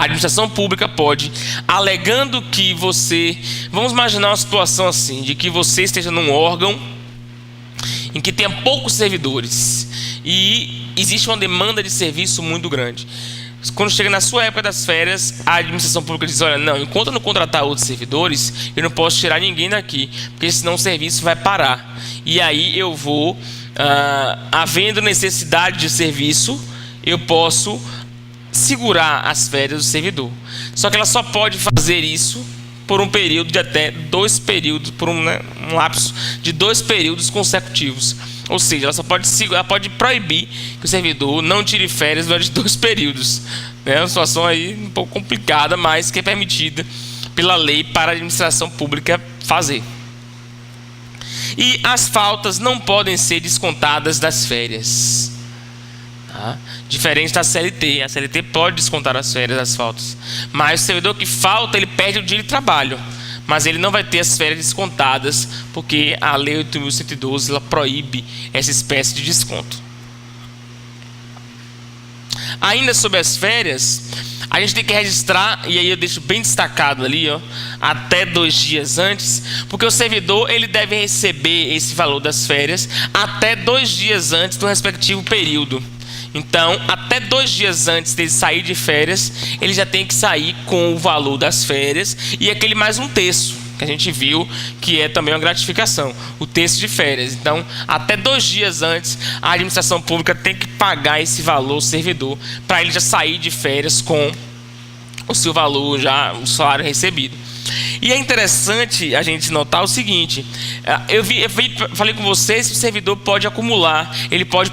A administração pública pode, alegando que você... Vamos imaginar uma situação assim, de que você esteja num órgão em que tenha poucos servidores e existe uma demanda de serviço muito grande. Quando chega na sua época das férias, a administração pública diz: olha, não, enquanto eu não contratar outros servidores, eu não posso tirar ninguém daqui, porque senão o serviço vai parar. E aí eu vou, havendo necessidade de serviço, eu posso segurar as férias do servidor. Só que ela só pode fazer isso por um período de até 2 períodos, por um lapso de 2 períodos consecutivos. Ou seja, ela pode proibir que o servidor não tire férias durante 2 períodos. É uma situação aí um pouco complicada, mas que é permitida pela lei para a administração pública fazer. E as faltas não podem ser descontadas das férias. Tá? Diferente da CLT. A CLT pode descontar as férias das faltas. Mas o servidor que falta, ele perde o dia de trabalho. Mas ele não vai ter as férias descontadas, porque a Lei 8.112 ela proíbe essa espécie de desconto. Ainda sobre as férias, a gente tem que registrar, e aí eu deixo bem destacado ali, ó, até 2 dias antes, porque o servidor ele deve receber esse valor das férias até 2 dias antes do respectivo período. Então, até 2 dias antes dele sair de férias, ele já tem que sair com o valor das férias e aquele mais um terço, que a gente viu que é também uma gratificação, o terço de férias. Então, até 2 dias antes, a administração pública tem que pagar esse valor ao servidor, para ele já sair de férias com o seu valor, já o salário recebido. E é interessante a gente notar o seguinte: falei com vocês que o servidor pode acumular, ele pode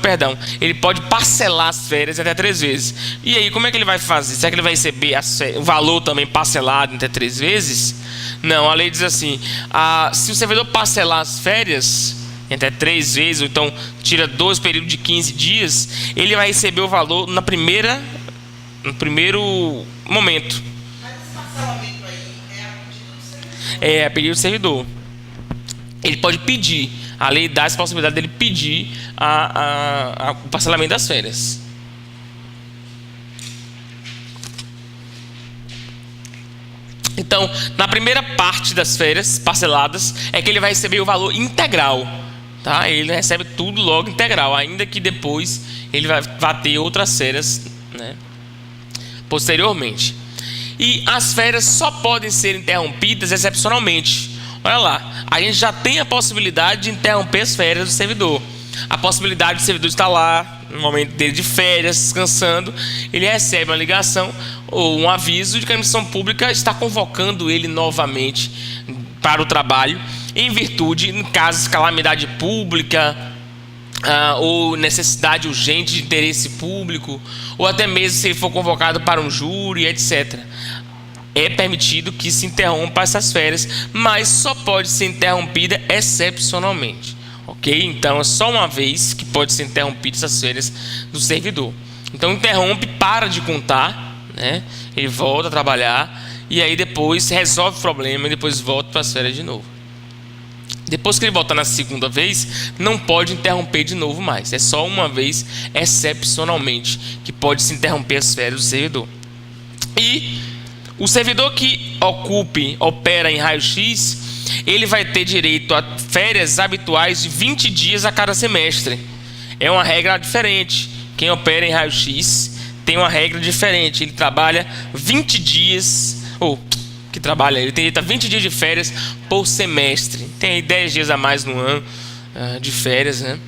parcelar as férias até 3 vezes. E aí, como é que ele vai fazer? Será que ele vai receber o valor também parcelado até 3 vezes? Não, a lei diz assim: se o servidor parcelar as férias até 3 vezes, ou então tira 2 períodos de 15 dias, ele vai receber o valor no primeiro momento. Mas esse parcelamento aí é a pedido do servidor. Ele pode pedir, a lei dá essa possibilidade dele pedir o parcelamento das férias. Então, na primeira parte das férias parceladas, é que ele vai receber o valor integral. Tá? Ele recebe tudo logo integral, ainda que depois ele vai ter outras férias, né, posteriormente. E as férias só podem ser interrompidas excepcionalmente. Olha lá, a gente já tem a possibilidade de interromper as férias do servidor. A possibilidade do servidor estar lá no momento dele de férias, descansando, ele recebe uma ligação ou um aviso de que a administração pública está convocando ele novamente para o trabalho, em virtude, em casos de calamidade pública, ou necessidade urgente de interesse público, ou até mesmo se ele for convocado para um júri, etc. É permitido que se interrompa essas férias, mas só pode ser interrompida excepcionalmente. Ok? Então é só uma vez que pode ser interrompida essas férias do servidor. Então interrompe, para de contar, né? Ele volta a trabalhar e aí depois resolve o problema e depois volta para as férias de novo. Depois que ele voltar na segunda vez, não pode interromper de novo mais. É só uma vez, excepcionalmente, que pode se interromper as férias do servidor. E o servidor que opera em raio-x, ele vai ter direito a férias habituais de 20 dias a cada semestre. É uma regra diferente. Quem opera em raio-x tem uma regra diferente. Ele trabalha 20 dias... ele tem direito a 20 dias de férias por semestre. Tem aí 10 dias a mais no ano de férias, né?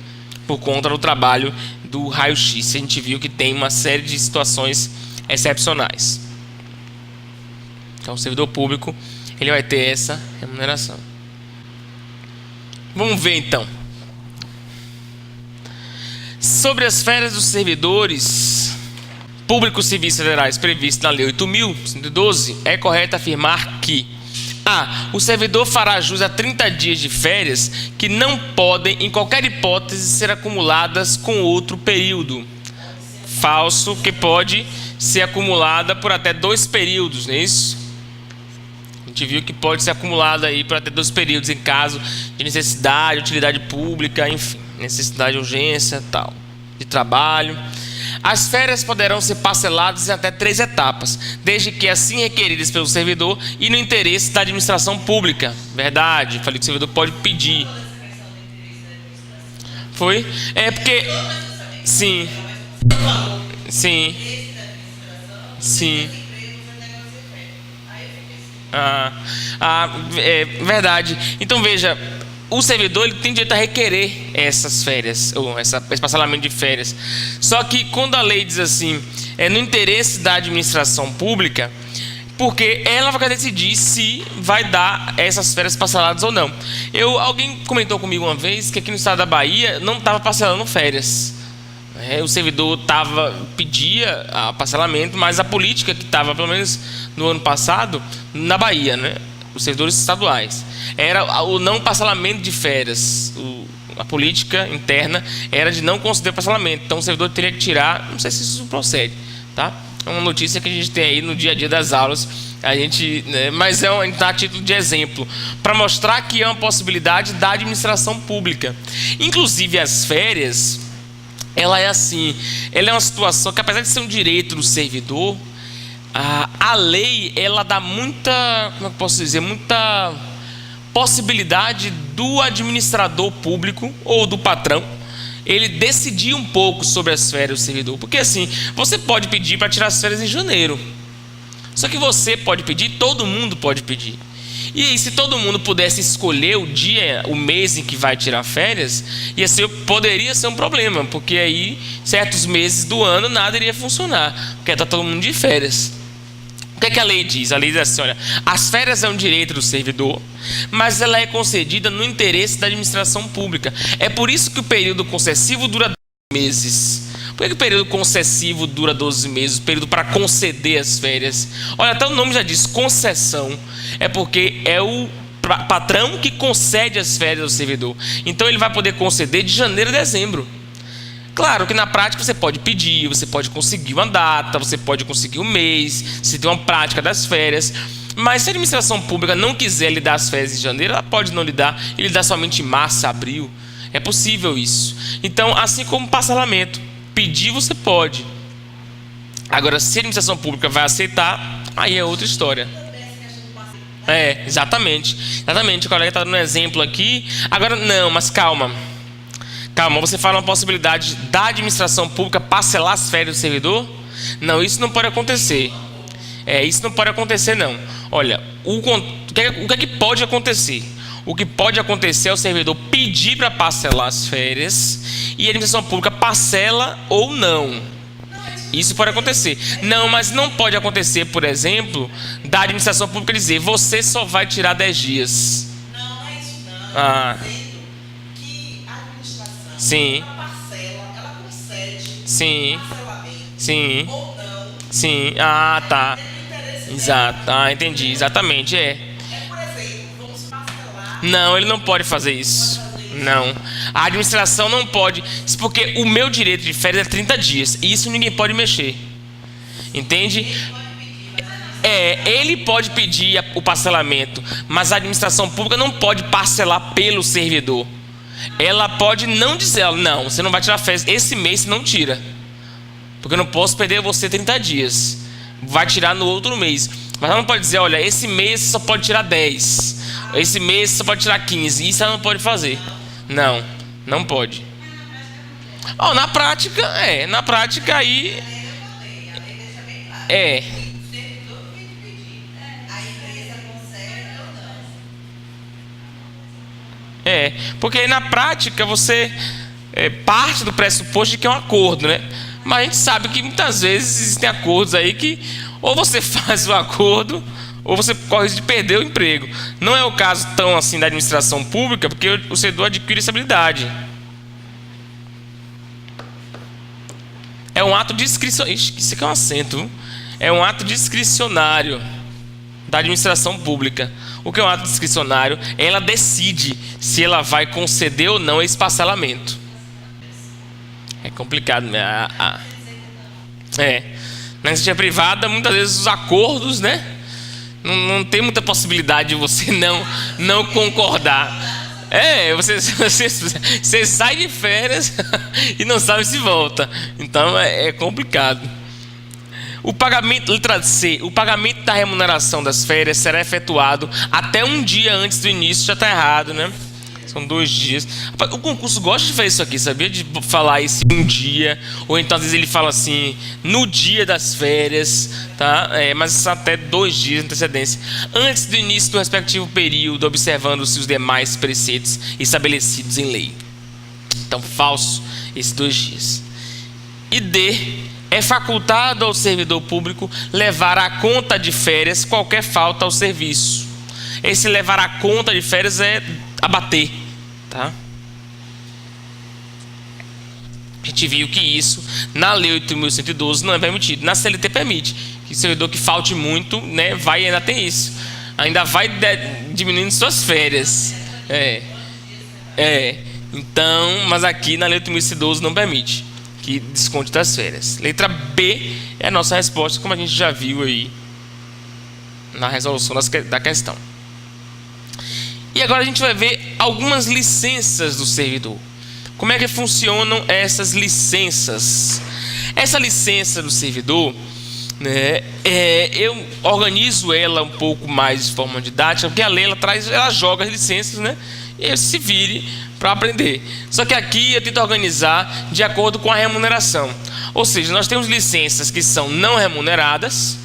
Por conta do trabalho do raio-x. A gente viu que tem uma série de situações excepcionais. Então o servidor público ele vai ter essa remuneração. Vamos ver então. Sobre as férias dos servidores públicos civis federais previstas na Lei 8.112, é correto afirmar que o servidor fará jus a 30 dias de férias que não podem, em qualquer hipótese, ser acumuladas com outro período. Falso, que pode ser acumulada por até 2 períodos, não é isso? A gente viu que pode ser acumulada aí por até 2 períodos em caso de necessidade, utilidade pública, enfim, necessidade, urgência, tal, de trabalho. As férias poderão ser parceladas em até 3 etapas, desde que assim requeridas pelo servidor e no interesse da administração pública. Verdade, falei que o servidor pode pedir. Foi? É porque... Sim. Sim. Sim. É verdade. Então veja, o servidor ele tem direito a requerer essas férias, ou esse parcelamento de férias. Só que quando a lei diz assim, é no interesse da administração pública, porque ela vai decidir se vai dar essas férias parceladas ou não. Alguém comentou comigo uma vez que aqui no estado da Bahia não estava parcelando férias. O servidor pedia parcelamento, mas a política que estava, pelo menos no ano passado, na Bahia, né, os servidores estaduais, era o não parcelamento de férias. A política interna era de não conceder parcelamento. Então o servidor teria que tirar, não sei se isso procede, tá? É uma notícia que a gente tem aí no dia a dia das aulas, mas a título de exemplo, para mostrar que é uma possibilidade da administração pública. Inclusive as férias, ela é assim, ela é uma situação que, apesar de ser um direito do servidor, a lei ela dá muita, como é que eu posso dizer, muita possibilidade do administrador público ou do patrão ele decidir um pouco sobre as férias do servidor. Porque assim, você pode pedir para tirar as férias em janeiro. Só que você pode pedir, todo mundo pode pedir. E aí, se todo mundo pudesse escolher o dia, o mês em que vai tirar férias, poderia ser um problema, porque aí, certos meses do ano, nada iria funcionar, porque está todo mundo de férias. O que é que a lei diz? A lei diz assim, olha, as férias é um direito do servidor, mas ela é concedida no interesse da administração pública. É por isso que o período concessivo dura 12 meses. Por que o período concessivo dura 12 meses? O período para conceder as férias. Olha, até o nome já diz concessão. É porque é o patrão que concede as férias ao servidor. Então ele vai poder conceder de janeiro a dezembro. Claro que na prática você pode pedir, você pode conseguir uma data, você pode conseguir um mês, se tem uma prática das férias. Mas se a administração pública não quiser lhe dar as férias em janeiro, ela pode não lhe dar, ele dá somente em março, abril. É possível isso. Então, assim como parcelamento, pedir você pode. Agora, se a administração pública vai aceitar, aí é outra história. Exatamente. Exatamente, o colega está dando um exemplo aqui. Agora, não, mas calma. Calma, você fala uma possibilidade da administração pública parcelar as férias do servidor? Não, isso não pode acontecer. Isso não pode acontecer, não. Olha, o que é que pode acontecer? O que pode acontecer é o servidor pedir para parcelar as férias e a administração pública parcela ou não. Isso pode acontecer. Não, mas não pode acontecer, por exemplo, da administração pública dizer você só vai tirar 10 dias. Não é isso não. Que a administração sim. Ela parcela, ela concede sim. parcelamento Sim. ou não. Sim. Tá. Exato. Entendi. Exatamente, Por exemplo, vamos parcelar. Não, ele não pode fazer isso. Não. A administração não pode. Porque o meu direito de férias é 30 dias. E isso ninguém pode mexer. Entende? Ele pode pedir o parcelamento, mas a administração pública não pode parcelar pelo servidor. Ela pode não dizer, não, você não vai tirar férias. Esse mês você não tira. Porque eu não posso perder você 30 dias. Vai tirar no outro mês. Mas ela não pode dizer, olha, esse mês você só pode tirar 10. Esse mês você só pode tirar 15. Isso ela não pode fazer. Não, não pode. Na prática, na prática aí... Porque aí na prática você parte do pressuposto de que é um acordo, né? Mas a gente sabe que muitas vezes existem acordos aí que ou você faz o acordo ou você corre de perder o emprego. Não é o caso tão assim da administração pública, porque o servidor adquire estabilidade. É um ato discricionário. Isso aqui é um acento, viu? É um ato discricionário da administração pública. O que é um ato discricionário? Ela decide se ela vai conceder ou não esse parcelamento. É complicado, né? Na iniciativa privada, muitas vezes os acordos, né? Não tem muita possibilidade de você não concordar. Você sai de férias e não sabe se volta. Então é complicado. O pagamento, letra C, o pagamento da remuneração das férias será efetuado até um dia antes do início. Já está errado, né? São 2 dias. O concurso gosta de fazer isso aqui, sabia? De falar esse um dia. Ou então, às vezes, ele fala assim, no dia das férias, tá? Mas até 2 dias de antecedência. Antes do início do respectivo período, observando-se os demais preceitos estabelecidos em lei. Então, falso, esses 2 dias. E D, é facultado ao servidor público levar à conta de férias qualquer falta ao serviço. Esse levar à conta de férias é abater. Tá? A gente viu que isso na Lei 8.112 não é permitido. Na CLT permite. Que o servidor que falte muito, né, ainda tem isso. Ainda vai diminuindo suas férias. Então, mas aqui na Lei 8.112 não permite que desconte das férias. Letra B é a nossa resposta, como a gente já viu aí na resolução da questão. E agora a gente vai ver algumas licenças do servidor. Como é que funcionam essas licenças? Essa licença do servidor, né, eu organizo ela um pouco mais de forma didática, porque a lei ela joga as licenças, né, e eu se vire para aprender. Só que aqui eu tento organizar de acordo com a remuneração. Ou seja, nós temos licenças que são não remuneradas,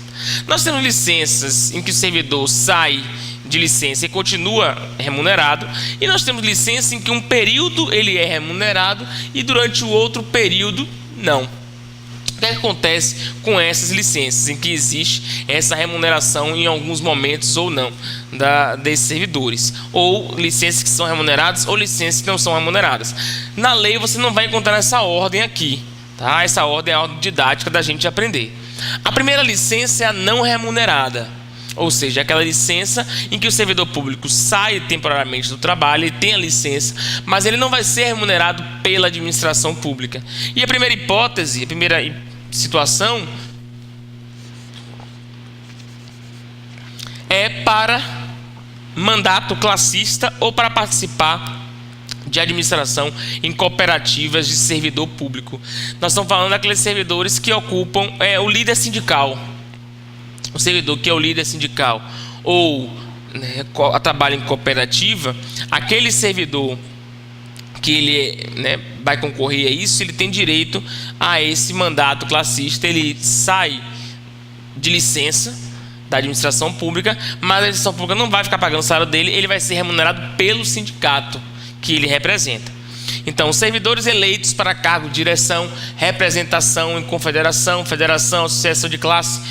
nós temos licenças em que o servidor sai de licença e continua remunerado, e nós temos licença em que um período ele é remunerado e durante o outro período não. O que acontece com essas licenças em que existe essa remuneração em alguns momentos ou não desses servidores, ou licenças que são remuneradas ou licenças que não são remuneradas? Na lei você não vai encontrar essa ordem aqui, tá? Essa ordem é a ordem didática da gente aprender. A primeira licença é a não remunerada. Ou seja, aquela licença em que o servidor público sai temporariamente do trabalho e tem a licença, mas ele não vai ser remunerado pela administração pública. E a primeira hipótese, a primeira situação é para mandato classista ou para participar de administração em cooperativas de servidor público. Nós estamos falando daqueles servidores que ocupam o líder sindical. O servidor que é o líder sindical ou trabalha em cooperativa, aquele servidor que ele vai concorrer a isso, ele tem direito a esse mandato classista. Ele sai de licença da administração pública, mas a administração pública não vai ficar pagando o salário dele, ele vai ser remunerado pelo sindicato que ele representa. Então, os servidores eleitos para cargo de direção, representação em confederação, federação, associação de classe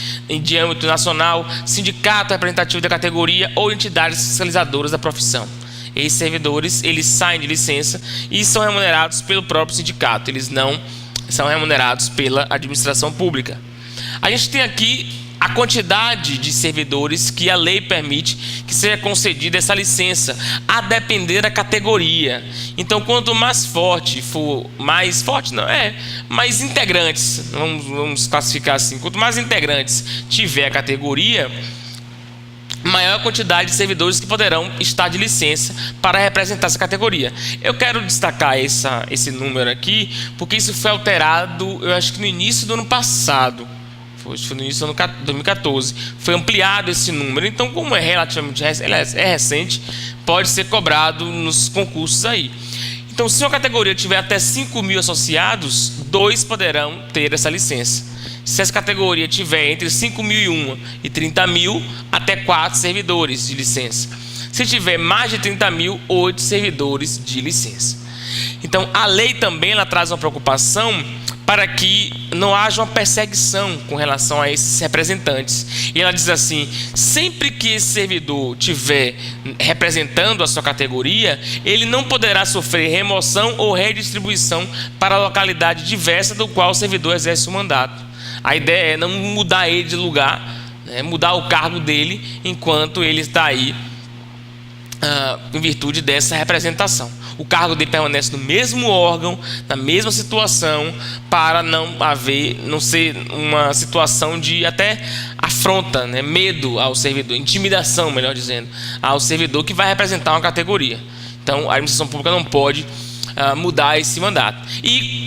de âmbito nacional, sindicato representativo da categoria ou entidades fiscalizadoras da profissão. Esses servidores, eles saem de licença e são remunerados pelo próprio sindicato. Eles não são remunerados pela administração pública. A gente tem aqui a quantidade de servidores que a lei permite que seja concedida essa licença, a depender da categoria. Então, quanto mais forte for, mais integrantes, vamos classificar assim, quanto mais integrantes tiver a categoria, maior a quantidade de servidores que poderão estar de licença para representar essa categoria. Eu quero destacar esse número aqui, porque isso foi alterado, eu acho que no início do ano passado. Foi no início do ano 2014. Foi ampliado esse número. Então, como é relativamente recente, pode ser cobrado nos concursos aí. Então, se uma categoria tiver até 5.000 associados, 2 poderão ter essa licença. Se essa categoria tiver entre 5.001 e 30.000, até 4 servidores de licença. Se tiver mais de 30.000, 8 servidores de licença. Então, a lei também ela traz uma preocupação para que não haja uma perseguição com relação a esses representantes. E ela diz assim: sempre que esse servidor estiver representando a sua categoria, ele não poderá sofrer remoção ou redistribuição para a localidade diversa do qual o servidor exerce o mandato. A ideia é não mudar ele de lugar, mudar o cargo dele enquanto ele está aí em virtude dessa representação. O cargo dele permanece no mesmo órgão, na mesma situação, para não ser uma situação de até afronta, medo ao servidor, intimidação, melhor dizendo, ao servidor que vai representar uma categoria. Então, a administração pública não pode mudar esse mandato. E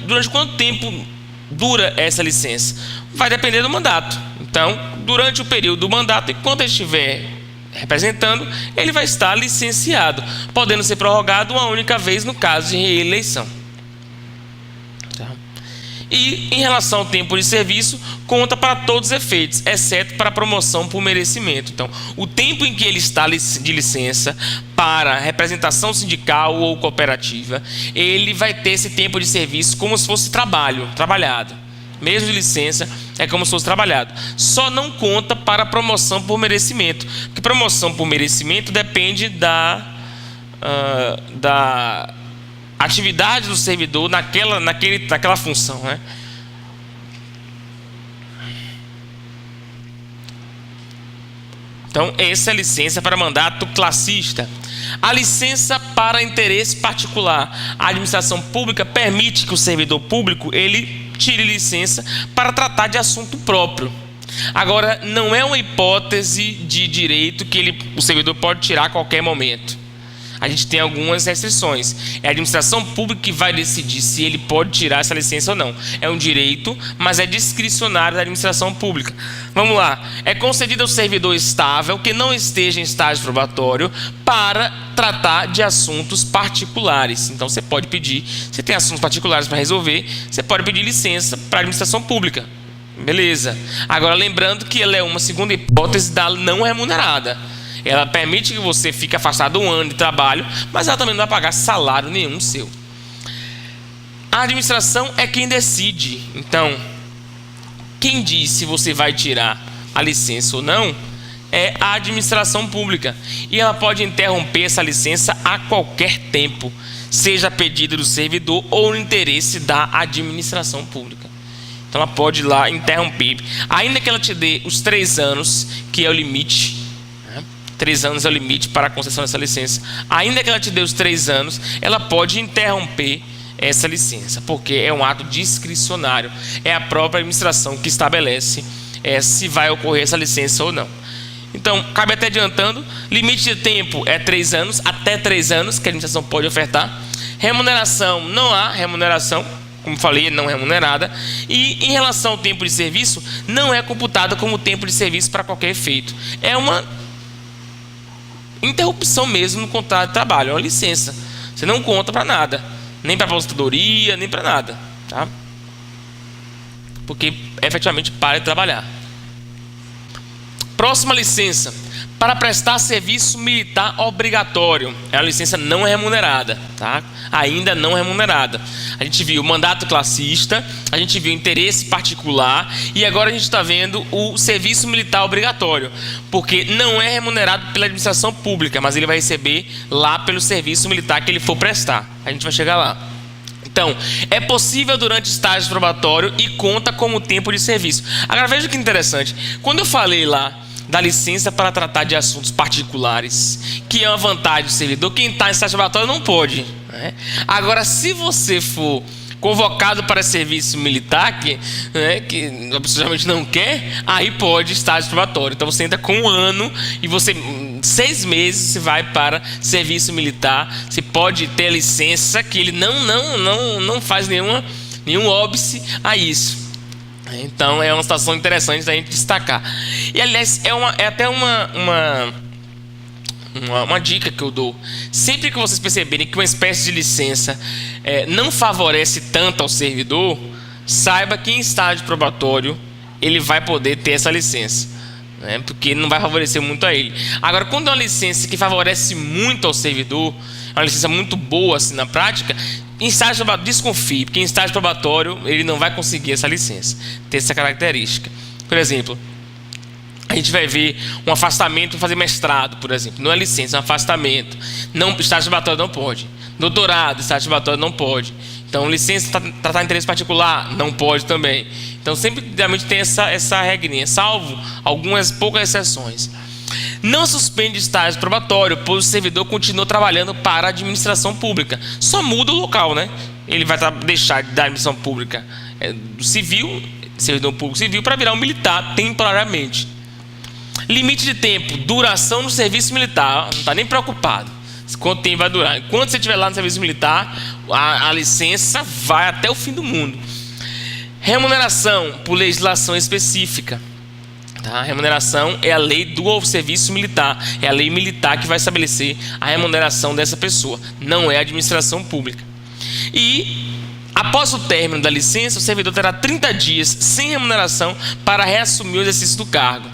durante quanto tempo dura essa licença? Vai depender do mandato. Então, durante o período do mandato, enquanto ele estiver representando, ele vai estar licenciado, podendo ser prorrogado uma única vez no caso de reeleição. Tá? E em relação ao tempo de serviço, conta para todos os efeitos, exceto para promoção por merecimento. Então, o tempo em que ele está de licença para representação sindical ou cooperativa, ele vai ter esse tempo de serviço como se fosse trabalhado. Mesmo de licença, é como se fosse trabalhado. Só não conta para promoção por merecimento, porque promoção por merecimento depende da atividade do servidor naquela função, né? Então, essa é a licença para mandato classista. A licença para interesse particular. A administração pública permite que o servidor público ele tire licença para tratar de assunto próprio. Agora, não é uma hipótese de direito que o servidor pode tirar a qualquer momento. A gente tem algumas restrições. É a administração pública que vai decidir se ele pode tirar essa licença ou não. É um direito, mas é discricionário da administração pública. Vamos lá. É concedido ao servidor estável que não esteja em estágio probatório para tratar de assuntos particulares. Então, você pode pedir, se tem assuntos particulares para resolver, você pode pedir licença para a administração pública. Beleza. Agora, lembrando que ela é uma segunda hipótese da não remunerada. Ela permite que você fique afastado 1 ano de trabalho, mas ela também não vai pagar salário nenhum seu. A administração é quem decide. Então, quem diz se você vai tirar a licença ou não é a administração pública. E ela pode interromper essa licença a qualquer tempo, seja a pedido do servidor ou no interesse da administração pública. Então, ela pode ir lá interromper. Ainda que ela te dê os 3 anos, que é o limite. 3 anos é o limite para a concessão dessa licença. Ainda que ela te dê os 3 anos, ela pode interromper essa licença, porque é um ato discricionário. É a própria administração que estabelece se vai ocorrer essa licença ou não. Então, cabe até adiantando, limite de tempo é 3 anos, até 3 anos que a administração pode ofertar. Remuneração, não há remuneração, como falei, não remunerada. E em relação ao tempo de serviço, não é computado como tempo de serviço para qualquer efeito. É uma interrupção mesmo no contrato de trabalho, é uma licença. Você não conta para nada, nem para aposentadoria, nem para nada, tá? Porque efetivamente para de trabalhar. Próxima licença, para prestar serviço militar obrigatório. É uma licença não remunerada, tá? Ainda não remunerada. A gente viu o mandato classista, a gente viu o interesse particular e agora a gente está vendo o serviço militar obrigatório, porque não é remunerado pela administração pública, mas ele vai receber lá pelo serviço militar que ele for prestar. A gente vai chegar lá. Então, é possível durante estágio probatório e conta como tempo de serviço. Agora veja que interessante. Quando eu falei lá da licença para tratar de assuntos particulares, que é uma vantagem do servidor, quem está em estágio probatório não pode, né? Agora, se você for convocado para serviço militar, que absolutamente não quer, aí pode estágio probatório. Então você entra com 1 ano e você 6 meses você vai para serviço militar. Você pode ter licença que ele não faz nenhum óbice a isso. Então é uma situação interessante da gente destacar. E aliás, é até uma dica que eu dou. Sempre que vocês perceberem que uma espécie de licença não favorece tanto ao servidor, saiba que em estágio probatório ele vai poder ter essa licença, né? Porque não vai favorecer muito a ele. Agora, quando é uma licença que favorece muito ao servidor, é uma licença muito boa assim, na prática, em estágio probatório, desconfie, porque em estágio probatório ele não vai conseguir essa licença, ter essa característica. Por exemplo, a gente vai ver um afastamento para fazer mestrado, por exemplo. Não é licença, é um afastamento. Estágio probatório não pode. Doutorado, estágio probatório não pode. Então, licença tratar de interesse particular, não pode também. Então, sempre realmente tem essa regrinha, salvo algumas poucas exceções. Não suspende estágio probatório, pois o servidor continua trabalhando para a administração pública. Só muda o local, né? Ele vai deixar da administração pública do civil, servidor público civil, para virar um militar temporariamente. Limite de tempo, duração no serviço militar. Não está nem preocupado. Quanto tempo vai durar? Enquanto você estiver lá no serviço militar, a licença vai até o fim do mundo. Remuneração por legislação específica. Tá? A remuneração é a lei do serviço militar. É a lei militar que vai estabelecer a remuneração dessa pessoa. Não é a administração pública. E após o término da licença, o servidor terá 30 dias sem remuneração para reassumir o exercício do cargo.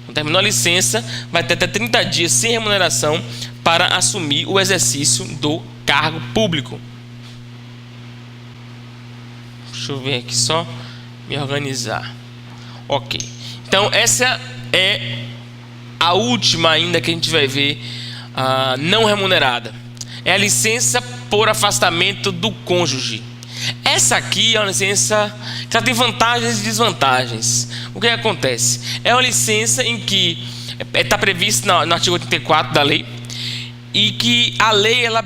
Então, terminou a licença, vai ter até 30 dias sem remuneração para assumir o exercício do cargo público. Deixa eu ver aqui só, me organizar. Ok. Então, essa é a última ainda que a gente vai ver não remunerada. É a licença por afastamento do cônjuge. Essa aqui é uma licença que ela tem vantagens e desvantagens. O que acontece? É uma licença em que está previsto no artigo 84 da lei, e que a lei ela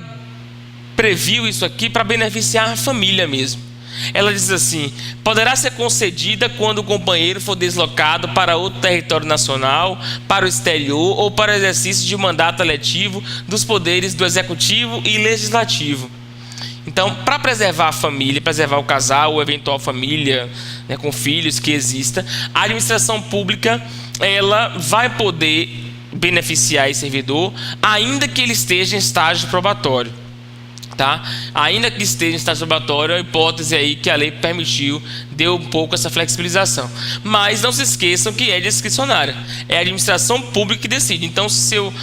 previu isso aqui para beneficiar a família mesmo. Ela diz assim: poderá ser concedida quando o companheiro for deslocado para outro território nacional, para o exterior ou para o exercício de mandato eletivo dos poderes do executivo e legislativo. Então, para preservar a família, preservar o casal ou eventual família, né, com filhos que exista, a administração pública ela vai poder beneficiar esse servidor, ainda que ele esteja em estágio probatório. Tá? Ainda que esteja em estágio probatório, é a hipótese aí que a lei permitiu, deu um pouco essa flexibilização. Mas não se esqueçam que é discricionária. É a administração pública que decide. Então, se seu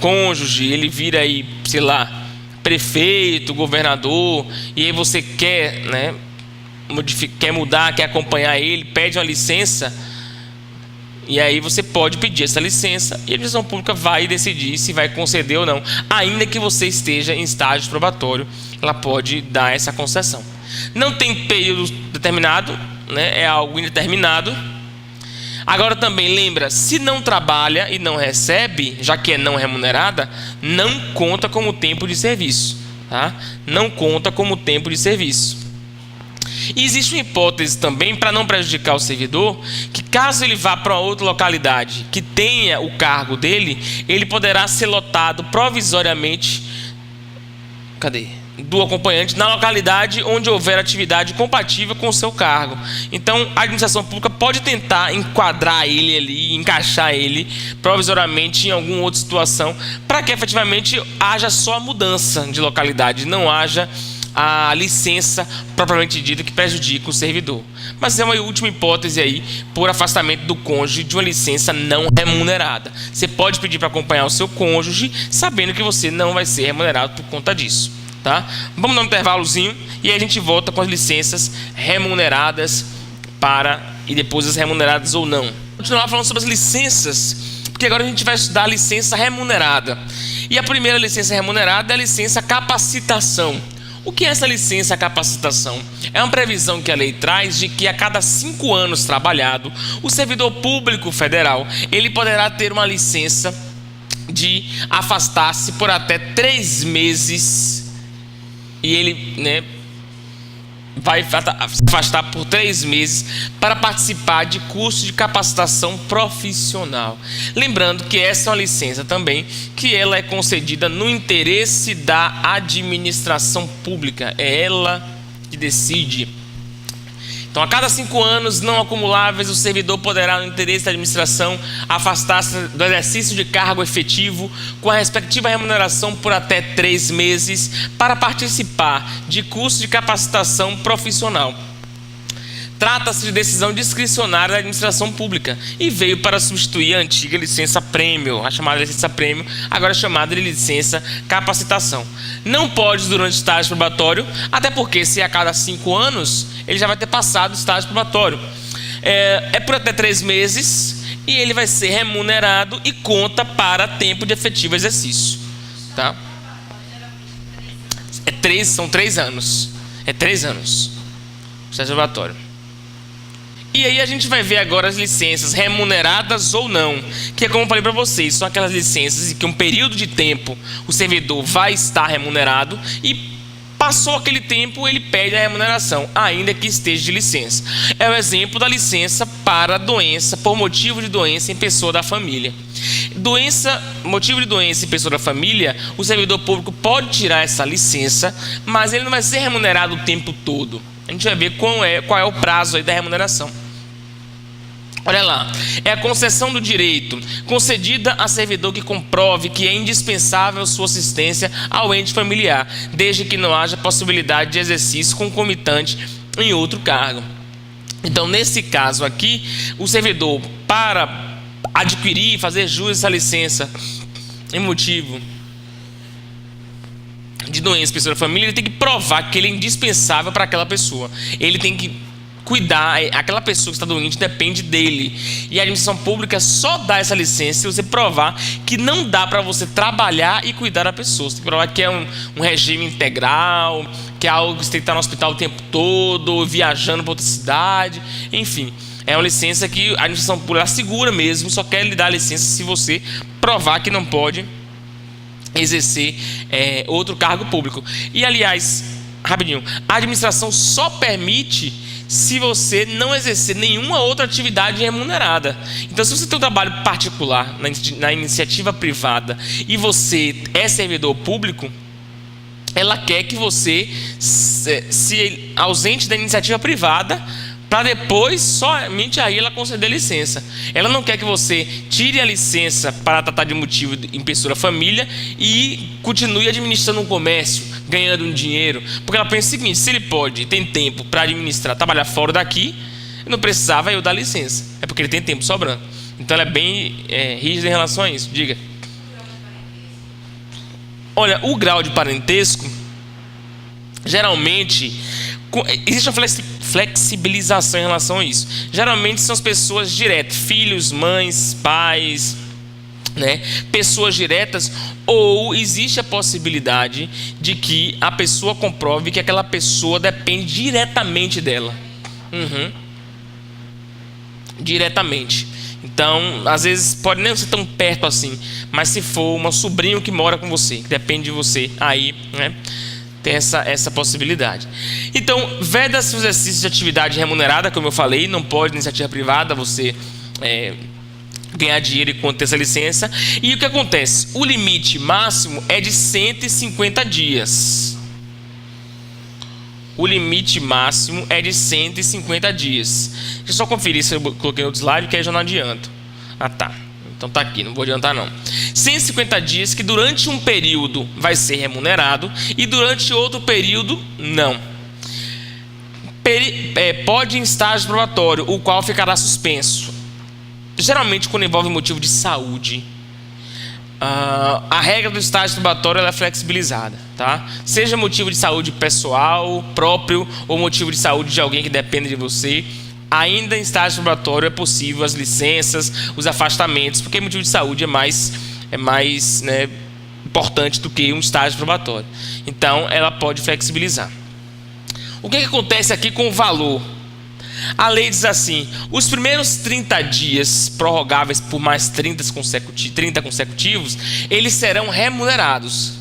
cônjuge ele vira aí, sei lá, prefeito, governador, e aí você quer, né, quer mudar, quer acompanhar ele, pede uma licença, e aí você pode pedir essa licença e a administração pública vai decidir se vai conceder ou não. Ainda que você esteja em estágio probatório, ela pode dar essa concessão. Não tem período determinado, né, é algo indeterminado. Agora também lembra, se não trabalha e não recebe, já que é não remunerada, não conta como tempo de serviço. Tá? Não conta como tempo de serviço. E existe uma hipótese também, para não prejudicar o servidor, que caso ele vá para outra localidade que tenha o cargo dele, ele poderá ser lotado provisoriamente do acompanhante na localidade onde houver atividade compatível com o seu cargo. Então, a administração pública pode tentar enquadrar ele ali, encaixar ele provisoriamente em alguma outra situação, para que efetivamente haja só a mudança de localidade, não haja a licença propriamente dita que prejudica o servidor. Mas é uma última hipótese aí, por afastamento do cônjuge, de uma licença não remunerada. Você pode pedir para acompanhar o seu cônjuge, sabendo que você não vai ser remunerado por conta disso. Tá? Vamos dar um intervalozinho e aí a gente volta com as licenças remuneradas e depois as remuneradas ou não. Continuar falando sobre as licenças, porque agora a gente vai estudar a licença remunerada. E a primeira licença remunerada é a licença capacitação. O que é essa licença capacitação? É uma previsão que a lei traz de que a cada 5 anos trabalhado, o servidor público federal ele poderá ter uma licença de afastar-se por até 3 meses. E ele, né, vai se afastar por 3 meses para participar de curso de capacitação profissional. Lembrando que essa é uma licença também que ela é concedida no interesse da administração pública. É ela que decide. Então, a cada 5 anos não acumuláveis, o servidor poderá, no interesse da administração, afastar-se do exercício de cargo efetivo com a respectiva remuneração por até 3 meses para participar de curso de capacitação profissional. Trata-se de decisão discricionária da administração pública e veio para substituir a antiga licença-prêmio, a chamada licença-prêmio, agora chamada de licença capacitação. Não pode durante o estágio probatório, até porque se a cada 5 anos, ele já vai ter passado o estágio probatório. É por até 3 meses e ele vai ser remunerado e conta para tempo de efetivo exercício. Tá? São 3 anos. É 3 anos o estágio probatório. E aí a gente vai ver agora as licenças remuneradas ou não, que é como eu falei para vocês, são aquelas licenças em que um período de tempo o servidor vai estar remunerado e passou aquele tempo ele pede a remuneração, ainda que esteja de licença. É o exemplo da licença para doença, por motivo de doença em pessoa da família. Motivo de doença e pessoa da família, o servidor público pode tirar essa licença, mas ele não vai ser remunerado o tempo todo. A gente vai ver qual é o prazo aí da remuneração. Olha lá, é a concessão do direito concedida a servidor que comprove que é indispensável sua assistência ao ente familiar, desde que não haja possibilidade de exercício concomitante em outro cargo. Então, nesse caso aqui, o servidor, para adquirir e fazer jus a essa licença em motivo de doença, pessoa da família, ele tem que provar que ele é indispensável para aquela pessoa. Ele tem que cuidar, aquela pessoa que está doente depende dele. E a administração pública só dá essa licença se você provar que não dá para você trabalhar e cuidar da pessoa. Você tem que provar que é um regime integral, que é algo que você tem que estar no hospital o tempo todo, ou viajando para outra cidade, enfim. É uma licença que a administração pública segura mesmo, só quer lhe dar a licença se você provar que não pode exercer outro cargo público. E, aliás, rapidinho, a administração só permite se você não exercer nenhuma outra atividade remunerada. Então, se você tem um trabalho particular na iniciativa privada e você é servidor público, ela quer que você se ausente da iniciativa privada, para depois, somente aí, ela conceder licença. Ela não quer que você tire a licença para tratar de motivo em pessoa da família e continue administrando um comércio, ganhando um dinheiro. Porque ela pensa o seguinte: se ele pode, tem tempo para administrar, trabalhar fora daqui, não precisava eu dar licença. É porque ele tem tempo sobrando. Então ela é bem rígida em relação a isso. Diga. Olha, o grau de parentesco, geralmente, existe uma flexibilização em relação a isso. Geralmente são as pessoas diretas, filhos, mães, pais, né? Pessoas diretas, ou existe a possibilidade de que a pessoa comprove que aquela pessoa depende diretamente dela. Diretamente. Então, às vezes pode nem ser tão perto assim, mas se for um sobrinho que mora com você, que depende de você, aí, né, tem essa possibilidade. Então, veda-se o exercício de atividade remunerada, como eu falei, não pode iniciativa privada você ganhar dinheiro enquanto ter essa licença. E o que acontece? O limite máximo é de 150 dias. O limite máximo é de 150 dias. Deixa eu só conferir se eu coloquei no slide, que aí eu já não adianto. Ah, tá. Então tá aqui, não vou adiantar não. 150 dias que durante um período vai ser remunerado e durante outro período não. Pode em estágio probatório, o qual ficará suspenso. Geralmente quando envolve motivo de saúde, a regra do estágio probatório ela é flexibilizada, tá? Seja motivo de saúde pessoal, próprio, ou motivo de saúde de alguém que depende de você, ainda em estágio probatório é possível as licenças, os afastamentos, porque motivo de saúde é mais né, importante do que um estágio probatório. Então, ela pode flexibilizar. O que acontece aqui com o valor? A lei diz assim: os primeiros 30 dias prorrogáveis por mais 30 consecutivos, eles serão remunerados.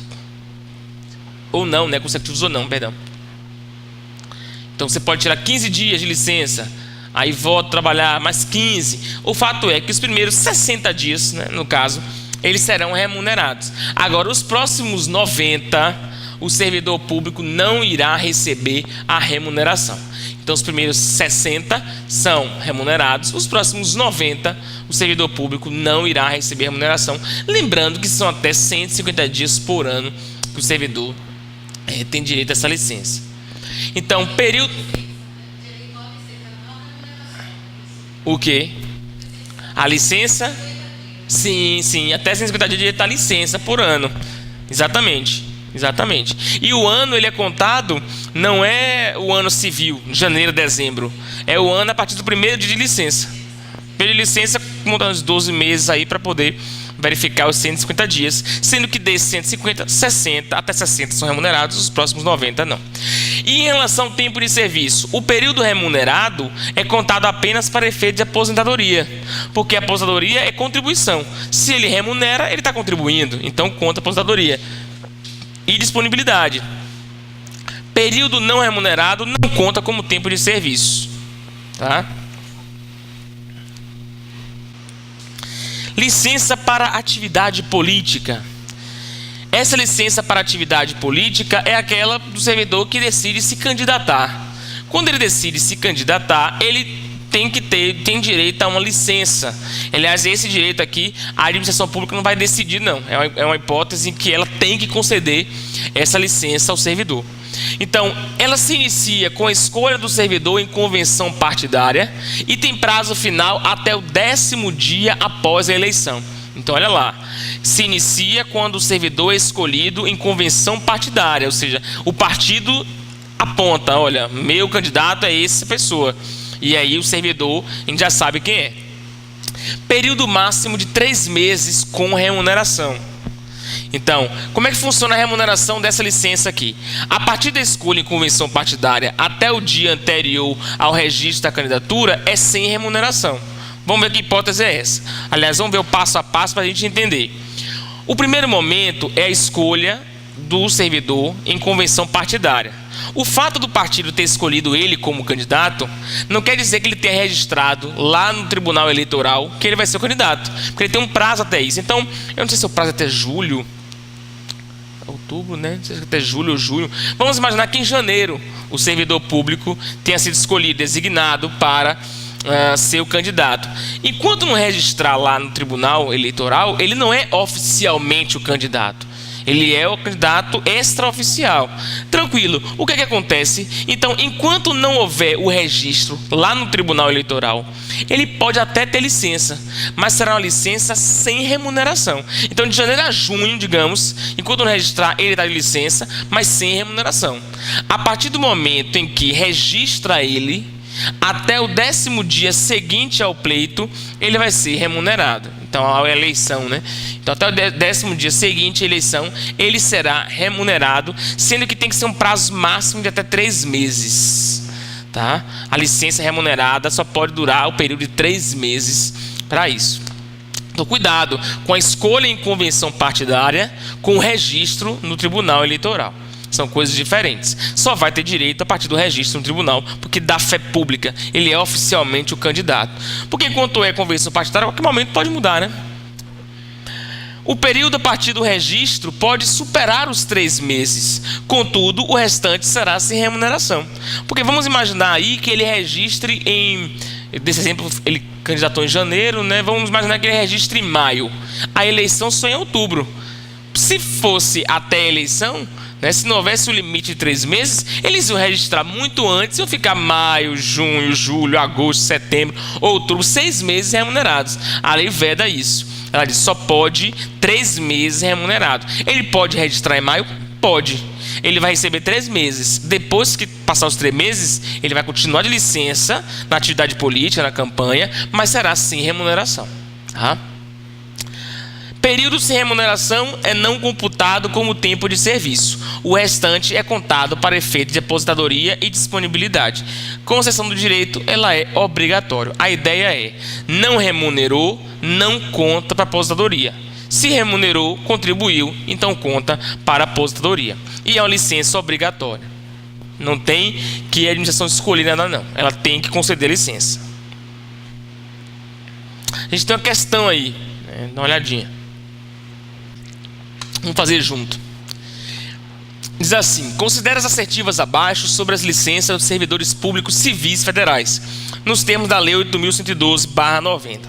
Ou não, né? Consecutivos ou não, perdão. Então você pode tirar 15 dias de licença, aí volta a trabalhar mais 15. O fato é que os primeiros 60 dias, né, no caso, eles serão remunerados. Agora, os próximos 90, o servidor público não irá receber a remuneração. Então, os primeiros 60 são remunerados, os próximos 90, o servidor público não irá receber remuneração. Lembrando que são até 150 dias por ano que o servidor tem direito a essa licença. Então, período... O quê? A licença? Sim, até 150 dias de direito a licença por ano. Exatamente. E o ano ele é contado, não é o ano civil, janeiro, dezembro. É o ano a partir do primeiro dia de licença. Período de licença, contando os 12 meses aí para poder verificar os 150 dias. Sendo que desses 150, 60, até 60 são remunerados, os próximos 90 não. E em relação ao tempo de serviço, o período remunerado é contado apenas para efeito de aposentadoria. Porque a aposentadoria é contribuição. Se ele remunera, ele está contribuindo. Então conta a aposentadoria. E disponibilidade. Período não remunerado não conta como tempo de serviço, tá? Licença para atividade política. Essa licença para atividade política é aquela do servidor que decide se candidatar. Quando ele decide se candidatar, ele tem direito a uma licença. Aliás, esse direito aqui, a administração pública não vai decidir, não. É uma hipótese em que ela tem que conceder essa licença ao servidor. Então, ela se inicia com a escolha do servidor em convenção partidária e tem prazo final até o 10º dia após a eleição. Então, olha lá, se inicia quando o servidor é escolhido em convenção partidária, ou seja, o partido aponta, olha, meu candidato é essa pessoa. E aí o servidor, a gente já sabe quem é. Período máximo de 3 meses com remuneração. Então, como é que funciona a remuneração dessa licença aqui? A partir da escolha em convenção partidária até o dia anterior ao registro da candidatura é sem remuneração. Vamos ver que hipótese é essa. Aliás, vamos ver o passo a passo para a gente entender. O primeiro momento é a escolha do servidor em convenção partidária. O fato do partido ter escolhido ele como candidato não quer dizer que ele tenha registrado lá no Tribunal Eleitoral que ele vai ser o candidato, porque ele tem um prazo até isso. Então, eu não sei se o prazo é até julho, outubro, né? Não sei se é até julho ou junho. Vamos imaginar que em janeiro o servidor público tenha sido escolhido, designado para ser o candidato. Enquanto não registrar lá no Tribunal Eleitoral, ele não é oficialmente o candidato. Ele é o candidato extraoficial. Tranquilo. O que acontece? Então, enquanto não houver o registro lá no Tribunal Eleitoral, ele pode até ter licença, mas será uma licença sem remuneração. Então, de janeiro a junho, digamos, enquanto não registrar, ele dá licença, mas sem remuneração. A partir do momento em que registra ele, até o 10º dia seguinte ao pleito, ele vai ser remunerado. Então, a eleição, né? Então, até o 10º dia seguinte à eleição, ele será remunerado, sendo que tem que ser um prazo máximo de até 3 meses. Tá? A licença remunerada só pode durar o período de 3 meses para isso. Então, cuidado com a escolha em convenção partidária com o registro no Tribunal Eleitoral. São coisas diferentes. Só vai ter direito a partir do registro no tribunal, porque dá fé pública. Ele é oficialmente o candidato. Porque enquanto é convenção partidária, a qualquer momento pode mudar, né? O período a partir do registro pode superar os 3 meses. Contudo, o restante será sem remuneração. Porque vamos imaginar aí que ele registre em... Desse exemplo, ele candidatou em janeiro, né? Vamos imaginar que ele registre em maio. A eleição só em outubro. Se fosse até a eleição... Se não houvesse o limite de 3 meses, eles iam registrar muito antes, iam ficar maio, junho, julho, agosto, setembro, outubro, 6 meses remunerados. A lei veda isso. Ela diz só pode 3 meses remunerado. Ele pode registrar em maio? Pode. Ele vai receber 3 meses. Depois que passar os 3 meses, ele vai continuar de licença na atividade política, na campanha, mas será sem remuneração. Tá? Período sem remuneração é não computado como tempo de serviço. O restante é contado para efeito de aposentadoria e disponibilidade. Concessão do direito, ela é obrigatória. A ideia é, não remunerou, não conta para aposentadoria. Se remunerou, contribuiu, então conta para aposentadoria. E é uma licença obrigatória. Não tem que a administração escolher nada, não. Ela tem que conceder licença. A gente tem uma questão aí, né? Dá uma olhadinha. Vamos fazer junto. Diz assim: considera as assertivas abaixo sobre as licenças dos servidores públicos civis federais, nos termos da Lei 8.112/90.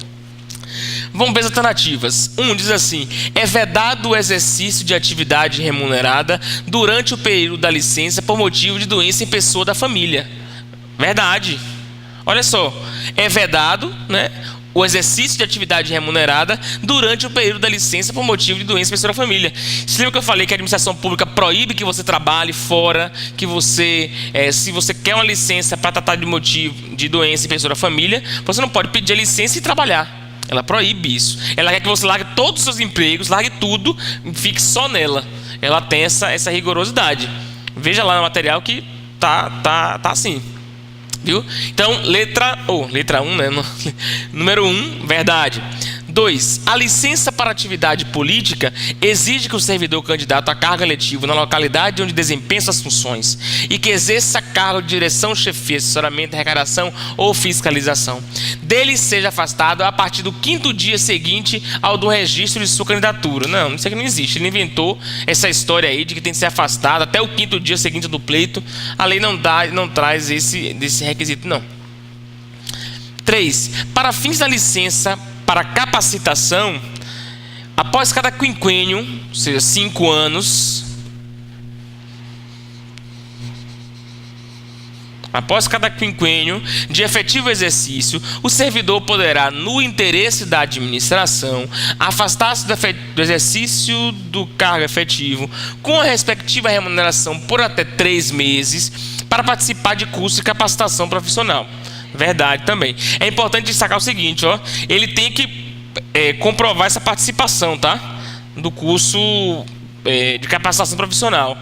Vamos ver as alternativas. 1 diz assim: é vedado o exercício de atividade remunerada durante o período da licença por motivo de doença em pessoa da família. Verdade. Olha só, é vedado, né, o exercício de atividade remunerada durante o período da licença por motivo de doença em pessoa da família. Você lembra que eu falei que a administração pública proíbe que você trabalhe fora, que você, se você quer uma licença para tratar de motivo de doença em pessoa da família, você não pode pedir a licença e trabalhar. Ela proíbe isso. Ela quer que você largue todos os seus empregos, largue tudo e fique só nela. Ela tem essa rigorosidade. Veja lá no material que tá assim. Viu? Então, letra 1, né? Número 1, verdade. 2. A licença para atividade política exige que o servidor candidato a cargo eletivo na localidade onde desempenha suas funções e que exerça cargo de direção, chefia, assessoramento, arrecadação ou fiscalização dele seja afastado a partir do 5º dia seguinte ao do registro de sua candidatura. Não, isso aqui não existe. Ele inventou essa história aí de que tem que ser afastado até o 5º dia seguinte do pleito. A lei não traz desse requisito, não. 3. Para fins da licença para capacitação, após cada quinquênio, ou seja, 5 anos, após cada quinquênio de efetivo exercício, o servidor poderá, no interesse da administração, afastar-se do exercício do cargo efetivo com a respectiva remuneração por até 3 meses para participar de curso de capacitação profissional. Verdade também. É importante destacar o seguinte, ó, ele tem que comprovar essa participação, tá? Do curso de capacitação profissional.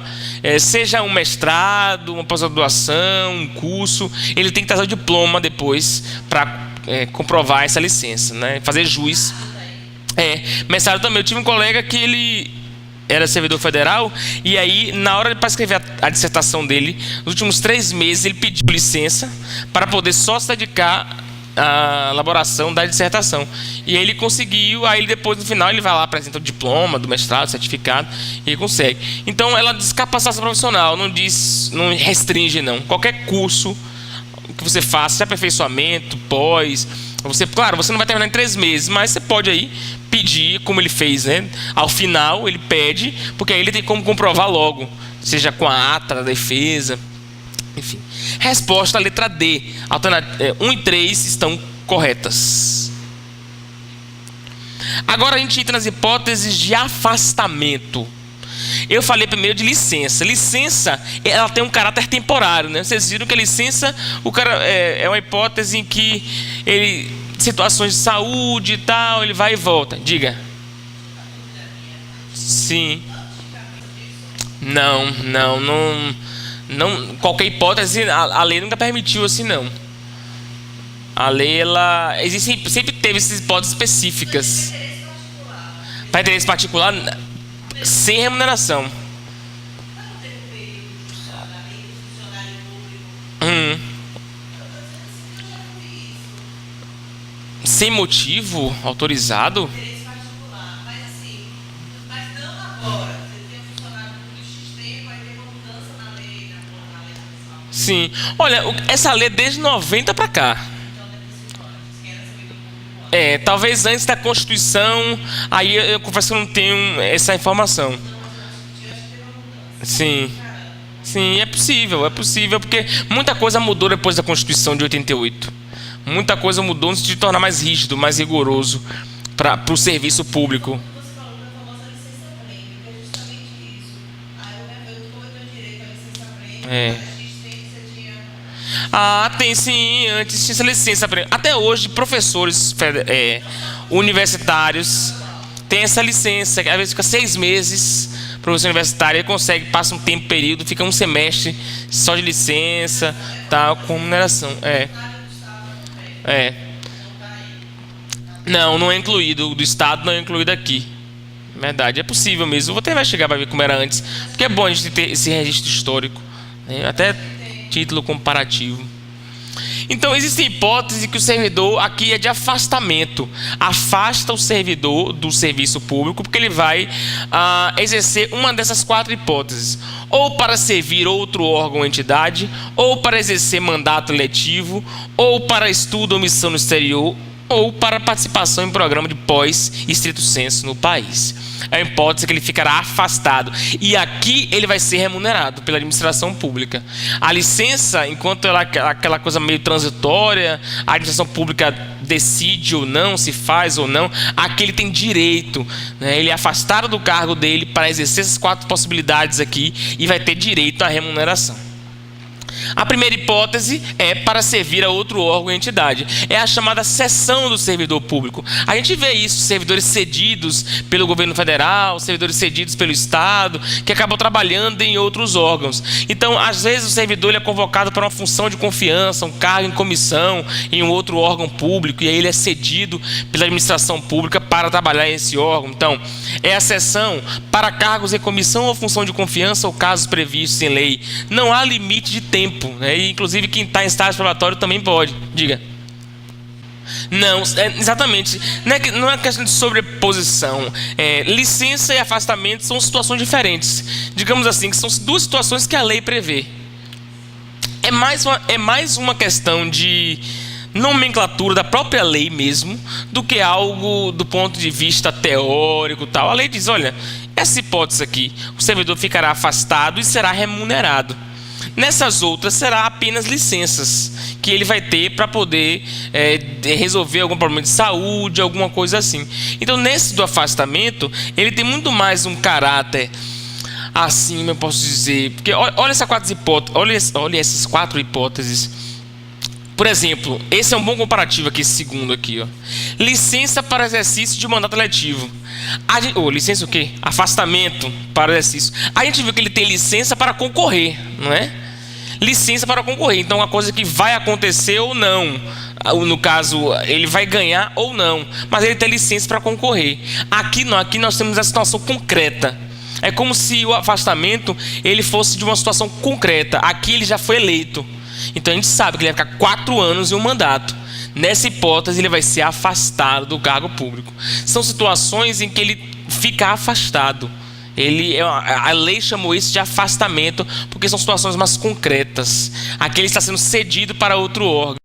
Seja um mestrado, uma pós-graduação, um curso, ele tem que trazer o diploma depois para comprovar essa licença, né? Fazer jus. Mestrado também. Eu tive um colega que ele era servidor federal e aí, na hora para escrever a dissertação dele, nos últimos 3 meses, ele pediu licença para poder só se dedicar à elaboração da dissertação. E aí ele conseguiu, aí depois, no final, ele vai lá, apresenta o diploma do mestrado, certificado, e ele consegue. Então, ela diz capacitação profissional, não restringe, não. Qualquer curso que você faça, seja aperfeiçoamento, pós, claro, você não vai terminar em 3 meses, mas você pode aí pedir, como ele fez, né? Ao final, ele pede, porque aí ele tem como comprovar logo, seja com a ata da defesa, enfim. Resposta à letra D. 1 e 3 estão corretas. Agora a gente entra nas hipóteses de afastamento. Eu falei primeiro de licença. Licença, ela tem um caráter temporário, né? Vocês viram que a licença, o cara é uma hipótese em que ele, situações de saúde e tal, ele vai e volta. Diga. Sim. Não. Qualquer hipótese, a lei nunca permitiu assim, não. A lei, ela sempre teve essas hipóteses específicas. Para interesse particular, sem remuneração. Sem motivo autorizado? Sim. Olha, essa lei é desde 90 para cá. Talvez antes da Constituição, aí eu confesso que eu não tenho essa informação. Sim, é possível, porque muita coisa mudou depois da Constituição de 88. Muita coisa mudou antes de se tornar mais rígido, mais rigoroso para o serviço público. Tem sim, antes tinha essa licença. Até hoje, professores universitários têm essa licença, que às vezes fica 6 meses, professor universitário, ele consegue, passa um período, fica um semestre só de licença, tal, com remuneração. Não é incluído, do Estado não é incluído aqui. Verdade, é possível mesmo. Eu vou até investigar para ver como era antes, porque é bom a gente ter esse registro histórico, né? Até título comparativo. Então, existe hipótese que o servidor aqui é de afastamento. Afasta o servidor do serviço público porque ele vai exercer uma dessas 4 hipóteses. Ou para servir outro órgão ou entidade, ou para exercer mandato eletivo, ou para estudo ou missão no exterior, ou para participação em programa de pós estrito sensu no país. É uma hipótese que ele ficará afastado. E aqui ele vai ser remunerado pela administração pública. A licença, enquanto ela é aquela coisa meio transitória, a administração pública decide ou não, se faz ou não, aqui ele tem direito, né? Ele é afastado do cargo dele para exercer essas 4 possibilidades aqui e vai ter direito à remuneração. A primeira hipótese é para servir a outro órgão ou entidade. É a chamada cessão do servidor público. A gente vê isso, servidores cedidos pelo governo federal, servidores cedidos pelo Estado, que acabam trabalhando em outros órgãos. Então, às vezes, o servidor ele é convocado para uma função de confiança, um cargo em comissão, em um outro órgão público, e aí ele é cedido pela administração pública para trabalhar em esse órgão. Então, é a cessão para cargos em comissão ou função de confiança ou casos previstos em lei. Não há limite de tempo, né? E, inclusive, quem está em estágio probatório também pode. Diga. Não, exatamente. Não é questão de sobreposição. Licença e afastamento são situações diferentes. Digamos assim, que são duas situações que a lei prevê. É mais uma questão de nomenclatura da própria lei mesmo, do que algo do ponto de vista teórico e tal. A lei diz, olha, essa hipótese aqui, o servidor ficará afastado e será remunerado. Nessas outras, será apenas licenças que ele vai ter para poder resolver algum problema de saúde, alguma coisa assim. Então, nesse do afastamento, ele tem muito mais um caráter assim, eu posso dizer. Porque olha essas quatro hipóteses. Por exemplo, esse é um bom comparativo aqui, esse segundo aqui, ó. Licença para exercício de mandato eletivo. Licença o quê? Afastamento para exercício. A gente viu que ele tem licença para concorrer, não é? Licença para concorrer. Então, uma coisa que vai acontecer ou não. No caso, ele vai ganhar ou não. Mas ele tem licença para concorrer. Aqui não, aqui nós temos a situação concreta. É como se o afastamento ele fosse de uma situação concreta. Aqui ele já foi eleito. Então a gente sabe que ele vai ficar 4 anos em um mandato. Nessa hipótese ele vai ser afastado do cargo público. São situações em que ele fica afastado. A lei chamou isso de afastamento porque são situações mais concretas. Aqui ele está sendo cedido para outro órgão.